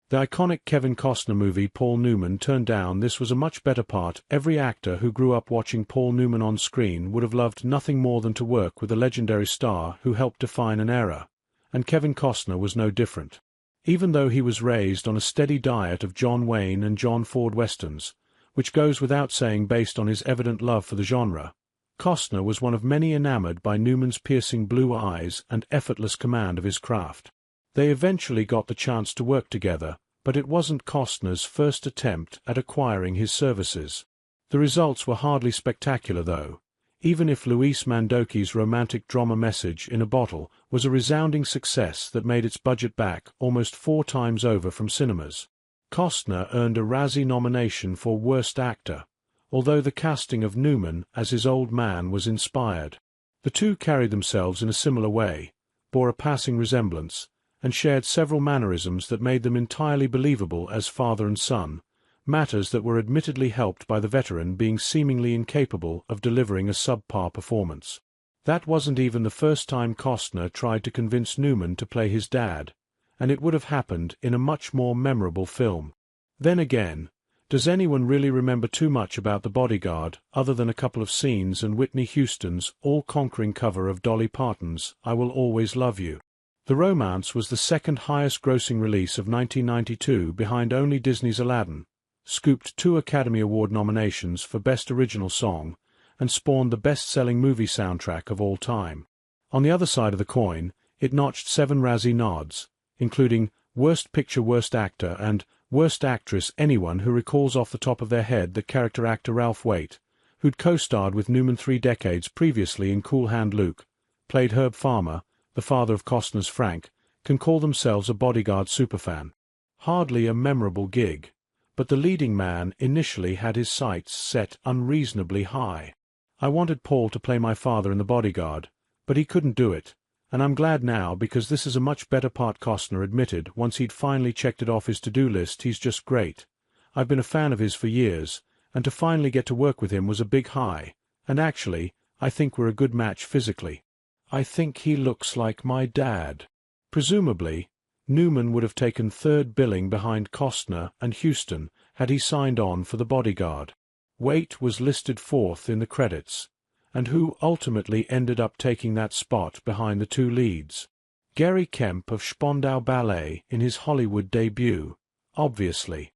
The iconic Kevin Costner movie Paul Newman turned down. This was a much better part. Every actor who grew up watching Paul Newman on screen would have loved nothing more than to work with a legendary star who helped define an era. And Kevin Costner was no different. Even though he was raised on a steady diet of John Wayne and John Ford westerns, which goes without saying based on his evident love for the genre, Costner was one of many enamored by Newman's piercing blue eyes and effortless command of his craft. They eventually got the chance to work together, but it wasn't Costner's first attempt at acquiring his services. The results were hardly spectacular though, even if Luis Mandoki's romantic drama Message in a Bottle was a resounding success that made its budget back almost 4 times over from cinemas. Costner earned a Razzie nomination for Worst Actor, although the casting of Newman as his old man was inspired. The two carried themselves in a similar way, bore a passing resemblance, and shared several mannerisms that made them entirely believable as father and son, matters that were admittedly helped by the veteran being seemingly incapable of delivering a subpar performance. That wasn't even the first time Costner tried to convince Newman to play his dad, and it would have happened in a much more memorable film. Then again, does anyone really remember too much about The Bodyguard other than a couple of scenes and Whitney Houston's all-conquering cover of Dolly Parton's I Will Always Love You? The romance was the second highest-grossing release of 1992 behind only Disney's Aladdin, scooped 2 Academy Award nominations for Best Original Song, and spawned the best-selling movie soundtrack of all time. On the other side of the coin, it notched 7 Razzie nods, including Worst Picture, Worst Actor, and Worst Actress. Anyone who recalls off the top of their head that character actor Ralph Waite, who'd co-starred with Newman 3 decades previously in Cool Hand Luke, played Herb Farmer, the father of Costner's Frank, can call themselves a Bodyguard superfan. Hardly a memorable gig, but the leading man initially had his sights set unreasonably high. I wanted Paul to play my father in The Bodyguard, but he couldn't do it, and I'm glad now because this is a much better part. Costner admitted once he'd finally checked it off his to-do list. He's just great. I've been a fan of his for years, and to finally get to work with him was a big high, and actually, I think we're a good match physically. I think he looks like my dad. Presumably, Newman would have taken 3rd billing behind Costner and Houston had he signed on for The Bodyguard. Waite was listed 4th in the credits, and who ultimately ended up taking that spot behind the 2 leads? Gary Kemp of Spandau Ballet in his Hollywood debut, obviously.